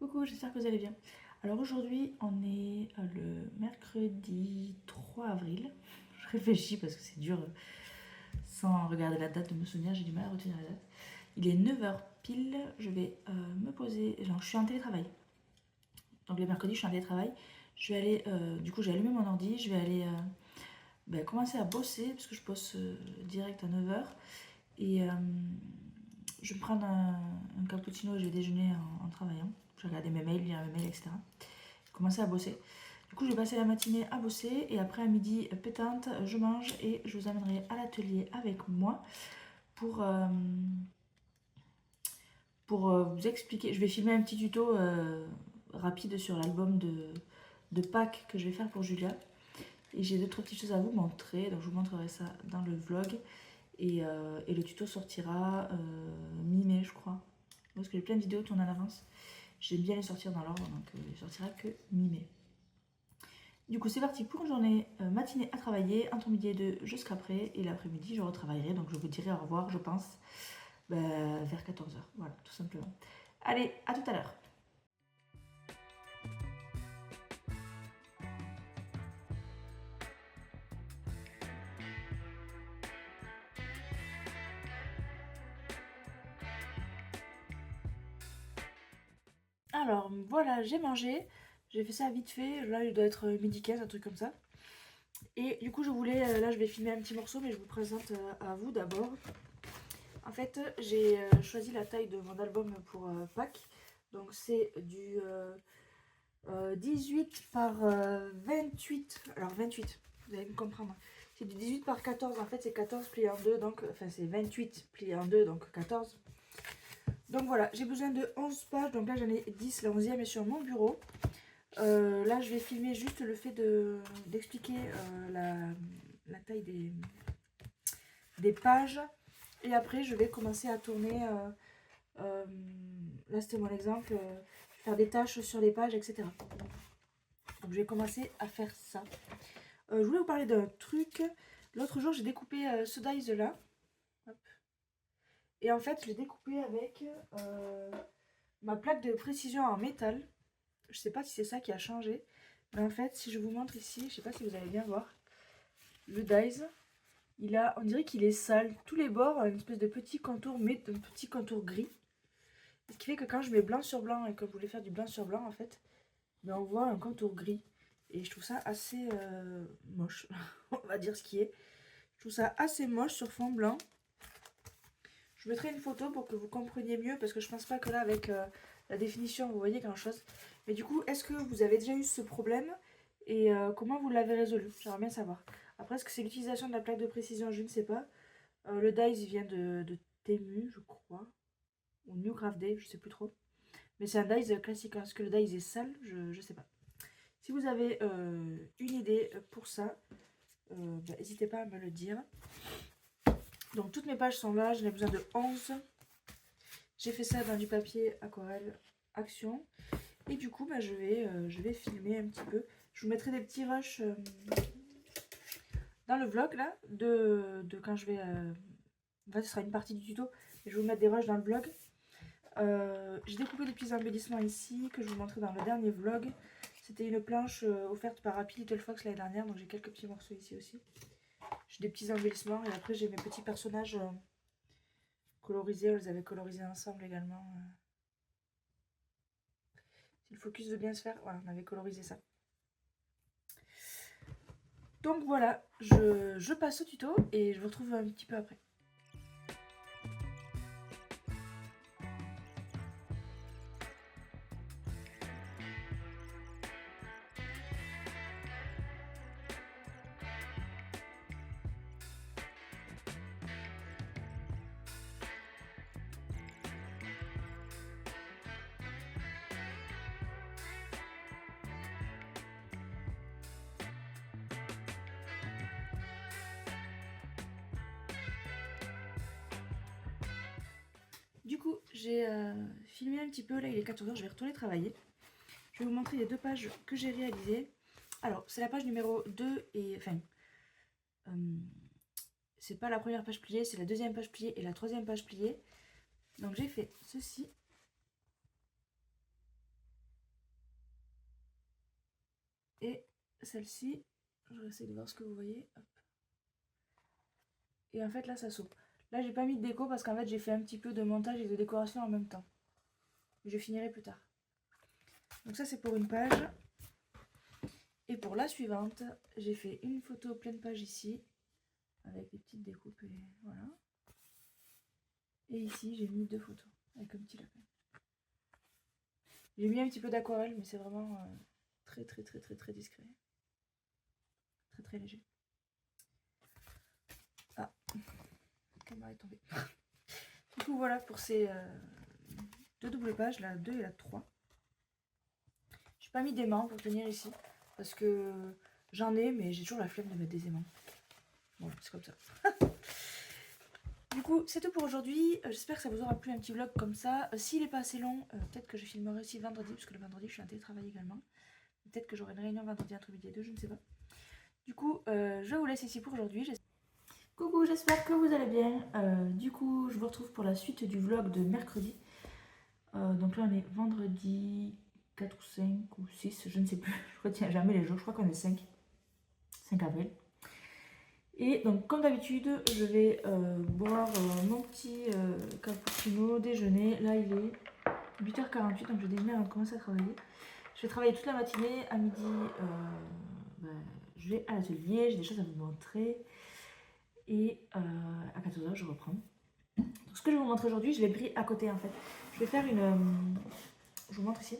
Coucou, j'espère que vous allez bien. Alors aujourd'hui, on est le mercredi 3 avril. Je réfléchis parce que c'est dur sans regarder la date de me souvenir, j'ai du mal à retenir la date. Il est 9 h pile, je vais me poser, genre je suis en télétravail. Donc les mercredis, je suis en télétravail. Je vais aller, du coup j'ai allumé mon ordi, je vais aller commencer à bosser parce que je bosse direct à 9 h. Et je vais me prendre un cappuccino et je vais déjeuner en travaillant. Je vais regarder mes mails, lire mes mails, etc. Commencer à bosser. Du coup, je vais passer la matinée à bosser et après à midi pétante, je mange et je vous amènerai à l'atelier avec moi pour, euh, pour vous expliquer. Je vais filmer un petit tuto rapide sur l'album de Pâques que je vais faire pour Julia. Et j'ai d'autres petites choses à vous montrer, donc je vous montrerai ça dans le vlog. Et le tuto sortira mi-mai, je crois. Parce que j'ai plein de vidéos tournées en avance. J'aime bien les sortir dans l'ordre, donc il sortira que mi-mai. Du coup, c'est parti pour une journée matinée à travailler, entre midi et deux jusqu'après, et l'après-midi, je retravaillerai. Donc, je vous dirai au revoir, je pense, vers 14 h. Voilà, tout simplement. Allez, à tout à l'heure. Alors, voilà, j'ai mangé. J'ai fait ça vite fait. Là, il doit être midi 15, un truc comme ça. Et du coup, je voulais, là, je vais filmer un petit morceau, mais je vous présente à vous d'abord. En fait, j'ai choisi la taille de mon album pour Pâques. Donc, c'est du 18 par 28. Alors, 28, vous allez me comprendre. C'est du 18 par 14. En fait, c'est 14 plié en 2. Donc, enfin, c'est 28 plié en 2, donc 14. Donc, voilà, j'ai besoin de 11 pages. Donc, là, j'en ai 10. La 11e est sur mon bureau. Là, je vais filmer juste le fait d'expliquer la taille des pages. Et après, je vais commencer à tourner. Là, c'était mon exemple. Faire des tâches sur les pages, etc. Donc, je vais commencer à faire ça. Je voulais vous parler d'un truc. L'autre jour, j'ai découpé ce dies là. Hop. Et en fait, je l'ai découpé avec ma plaque de précision en métal. Je sais pas si c'est ça qui a changé. Mais en fait, si je vous montre ici, je sais pas si vous allez bien voir. Le dies, on dirait qu'il est sale. Tous les bords ont une espèce de petit contour, mais un petit contour gris. Ce qui fait que quand je mets blanc sur blanc et que je voulais faire du blanc sur blanc, en fait, on voit un contour gris. Et je trouve ça assez moche. On va dire ce qui est. Je trouve ça assez moche sur fond blanc. Je mettrai une photo pour que vous compreniez mieux, parce que je pense pas que là, avec la définition, vous voyez grand chose. Mais du coup, est-ce que vous avez déjà eu ce problème et comment vous l'avez résolu? J'aimerais bien savoir. Après, est-ce que c'est l'utilisation de la plaque de précision? Je ne sais pas. Le dies, il vient de Temu, je crois. Ou New Craft Day, je sais plus trop. Mais c'est un dies classique. Est-ce que le dies est sale? Je sais pas. Si vous avez une idée pour ça, n'hésitez pas à me le dire. Donc toutes mes pages sont là, j'en ai besoin de 11. J'ai fait ça dans du papier aquarelle Action. Et du coup, je vais filmer un petit peu. Je vous mettrai des petits rushs dans le vlog là, de quand je vais... En fait, ce sera une partie du tuto, mais je vais vous mettre des rushs dans le vlog. J'ai découpé des petits embellissements ici que je vous montrais dans le dernier vlog. C'était une planche offerte par Happy Little Fox l'année dernière, donc j'ai quelques petits morceaux ici aussi. J'ai des petits embellissements et après j'ai mes petits personnages colorisés. On les avait colorisés ensemble également. Si le focus veut bien se faire, voilà, on avait colorisé ça. Donc voilà, je passe au tuto et je vous retrouve un petit peu après. Du coup, j'ai filmé un petit peu, là il est 14 h, je vais retourner travailler. Je vais vous montrer les deux pages que j'ai réalisées. Alors, c'est la page numéro 2 et... Enfin, c'est pas la première page pliée, c'est la deuxième page pliée et la troisième page pliée. Donc j'ai fait ceci. Et celle-ci, je vais essayer de voir ce que vous voyez. Hop. Et en fait là ça saute. Là j'ai pas mis de déco parce qu'en fait j'ai fait un petit peu de montage et de décoration en même temps. Je finirai plus tard. Donc ça c'est pour une page. Et pour la suivante, j'ai fait une photo pleine page ici. Avec des petites découpes et voilà. Et ici j'ai mis 2 photos avec un petit lapin. J'ai mis un petit peu d'aquarelle mais c'est vraiment très discret. Très léger. Ah, la caméra est tombée. Du coup voilà pour ces 2 doubles pages, la 2 et la 3. J'ai pas mis d'aimants pour tenir ici parce que j'en ai mais j'ai toujours la flemme de mettre des aimants. Bon c'est comme ça. Du coup c'est tout pour aujourd'hui. J'espère que ça vous aura plu un petit vlog comme ça. S'il n'est pas assez long, peut-être que je filmerai aussi vendredi parce que le vendredi je suis en télétravail également. Peut-être que j'aurai une réunion vendredi entre midi et 2, je ne sais pas. Du coup je vous laisse ici pour aujourd'hui. Coucou, j'espère que vous allez bien. Du coup je vous retrouve pour la suite du vlog de mercredi. Donc là on est vendredi 4 ou 5 ou 6, je ne sais plus, je retiens jamais les jours, je crois qu'on est 5 avril. Et donc comme d'habitude je vais boire mon petit cappuccino, déjeuner. Là il est 8h48 donc je vais déjeuner avant de commencer à travailler. Je vais travailler toute la matinée, à midi je vais à l'atelier, j'ai des choses à vous montrer. Et à 14h je reprends. Donc ce que je vais vous montrer aujourd'hui, je l'ai pris à côté en fait. Je vais faire une... je vous montre ici.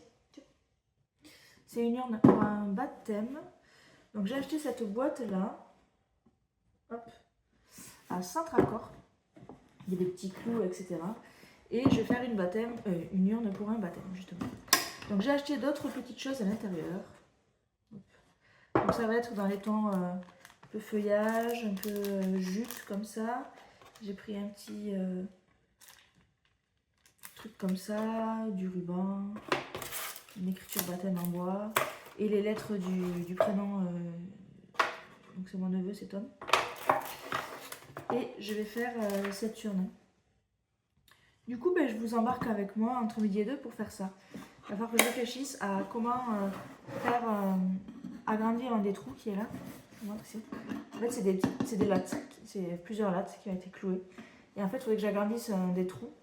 C'est une urne pour un baptême. Donc j'ai acheté cette boîte là. Hop. À Centracor. Il y a des petits clous, etc. Et je vais faire une urne pour un baptême justement. Donc j'ai acheté d'autres petites choses à l'intérieur. Donc ça va être dans les tons un peu feuillage, un peu jute comme ça. J'ai pris un petit truc comme ça, du ruban, une écriture baptême en bois et les lettres du prénom. Donc c'est mon neveu, c'est Tom. Et je vais faire cette urne. Du coup, je vous embarque avec moi entre midi et 2 pour faire ça. Il va falloir que je réfléchisse à comment faire agrandir un des trous qui est là. En fait, c'est des lattes, c'est plusieurs lattes qui ont été clouées. Et en fait, il faudrait que j'agrandisse un des trous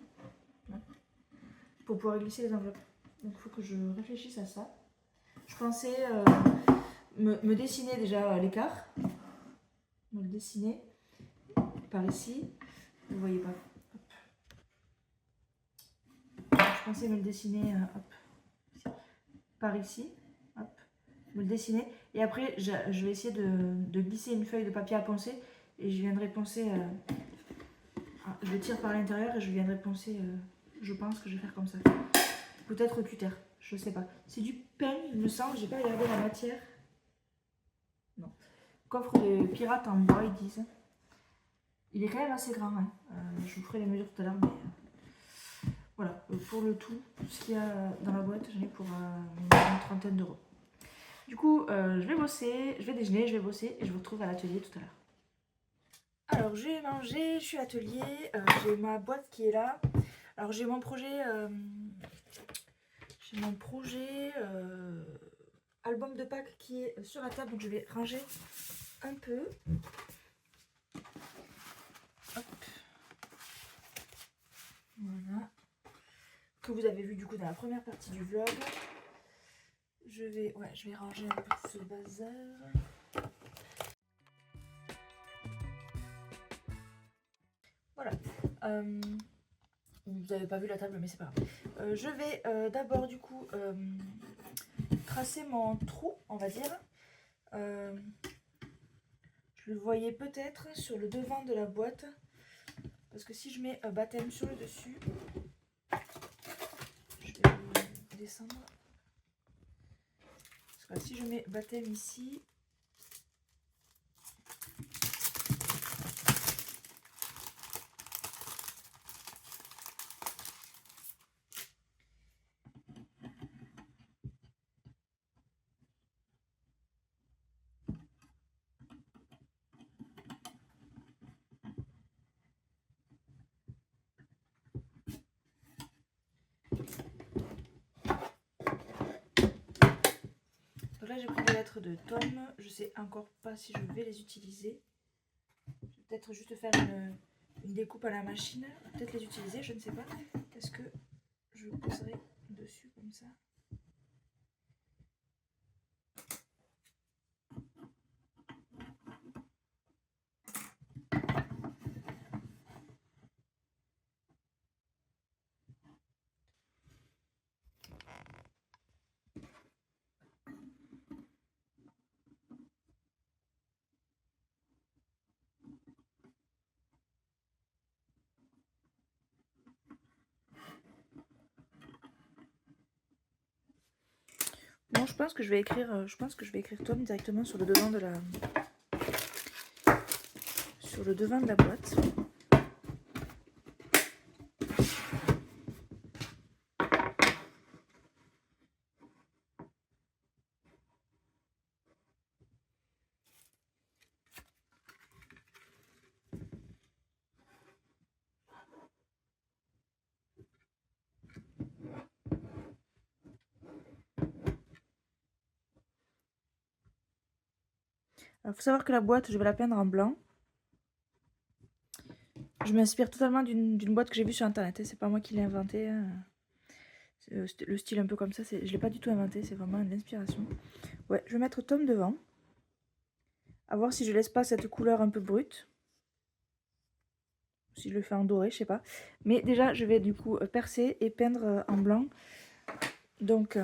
pour pouvoir glisser les enveloppes. Donc il faut que je réfléchisse à ça. Je pensais me dessiner déjà l'écart. Me le dessiner par ici. Vous voyez pas. Je pensais me le dessiner par ici. Hop. Me le dessiner. Et après, je vais essayer de glisser une feuille de papier à poncer. Et je viendrai poncer. Je le tire par l'intérieur et je viendrai poncer. Je pense que je vais faire comme ça. Peut-être cutter, je sais pas. C'est du peigne, il me semble. J'ai pas regardé la matière. Non. Coffre de pirate en bois, ils disent. Il est quand même assez grand. Hein. Je vous ferai les mesures tout à l'heure. Mais voilà, pour le tout, ce qu'il y a dans la boîte, j'en ai pour une trentaine d'euros. Du coup, je vais bosser, je vais déjeuner, je vais bosser et je vous retrouve à l'atelier tout à l'heure. Alors, j'ai mangé, je suis à l'atelier, j'ai ma boîte qui est là. Alors, j'ai mon projet... album de Pâques qui est sur la table, donc je vais ranger un peu. Hop. Voilà. Que vous avez vu du coup dans la première partie du vlog. Je vais ranger un peu tout ce bazar. Voilà. Vous n'avez pas vu la table mais c'est pas grave. Je vais d'abord du coup tracer mon trou, on va dire. Je le voyais peut-être sur le devant de la boîte. Parce que si je mets un baptême sur le dessus, je vais descendre. Parce que si je mets baptême ici, donc là là j'ai pris des lettres de Tom. Je sais encore pas si je vais les utiliser. Je vais peut-être juste faire une découpe à la machine. Peut-être les utiliser, je ne sais pas. Est-ce que je poserai dessus comme ça? Bon, je pense que je vais écrire Tom directement sur le devant de la boîte. Il faut savoir que la boîte, je vais la peindre en blanc. Je m'inspire totalement d'une boîte que j'ai vue sur internet. C'est pas moi qui l'ai inventée. Le style un peu comme ça, je l'ai pas du tout inventé. C'est vraiment une inspiration. Ouais, je vais mettre Tom devant. À voir si je laisse pas cette couleur un peu brute. Si je le fais en doré, je sais pas. Mais déjà, je vais du coup percer et peindre en blanc. Donc,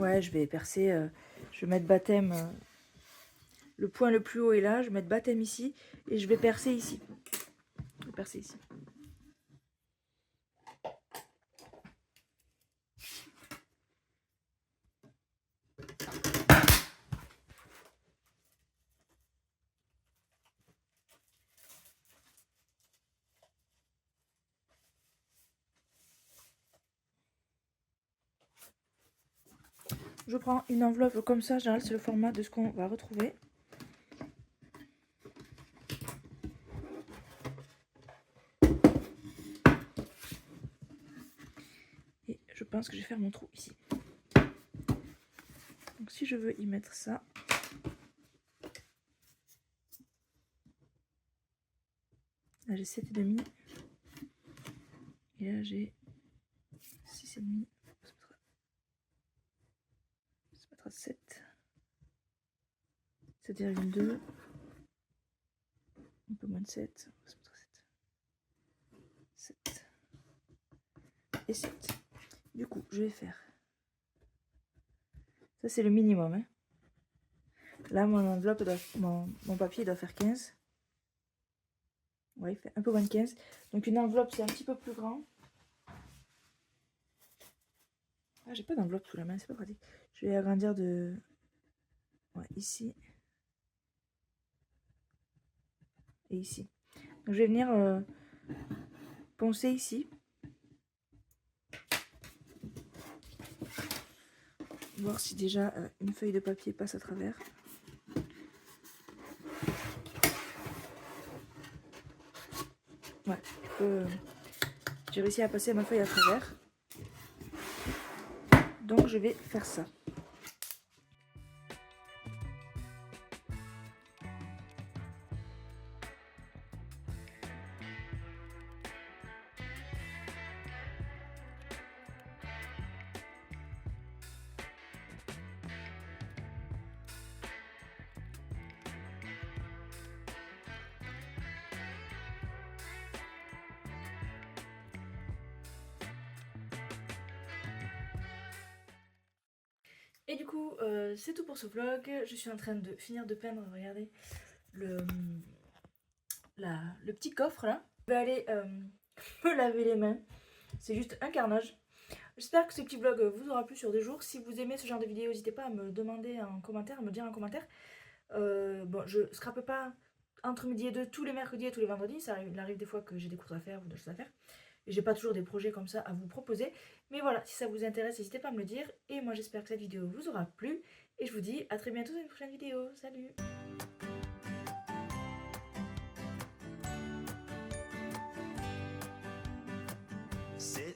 ouais, je vais percer. Je vais mettre baptême. Le point le plus haut est là. Je vais mettre baptême ici. Et je vais percer ici. Je vais percer ici. Je prends une enveloppe comme ça, en général c'est le format de ce qu'on va retrouver. Et je pense que je vais faire mon trou ici. Donc si je veux y mettre ça, là j'ai 7,5 et là j'ai 6,5. Ça mettra 7. 7,2. Un peu moins de 7. On va se mettre 7. 7. Et 7. Du coup, je vais faire. Ça, c'est le minimum. Hein. Là, mon enveloppe, mon papier doit faire 15. Ouais, il fait un peu moins de 15. Donc, une enveloppe, c'est un petit peu plus grand. Ah, j'ai pas d'enveloppe sous la main, c'est pas pratique. Je vais agrandir de. Ouais, ici. Et ici. Donc, je vais venir poncer ici. Voir si déjà une feuille de papier passe à travers. Ouais, j'ai réussi à passer ma feuille à travers. Donc je vais faire ça. Et du coup, c'est tout pour ce vlog. Je suis en train de finir de peindre, regardez, le petit coffre là. Je vais aller me laver les mains. C'est juste un carnage. J'espère que ce petit vlog vous aura plu sur 2 jours. Si vous aimez ce genre de vidéo, n'hésitez pas à me demander en commentaire, à me dire en commentaire. Bon, je scrape pas entre midi et 2 tous les mercredis et tous les vendredis. Il arrive des fois que j'ai des cours à faire ou des choses à faire. Et j'ai pas toujours des projets comme ça à vous proposer. Mais voilà, si ça vous intéresse, n'hésitez pas à me le dire. Et moi, j'espère que cette vidéo vous aura plu. Et je vous dis à très bientôt dans une prochaine vidéo. Salut! C'est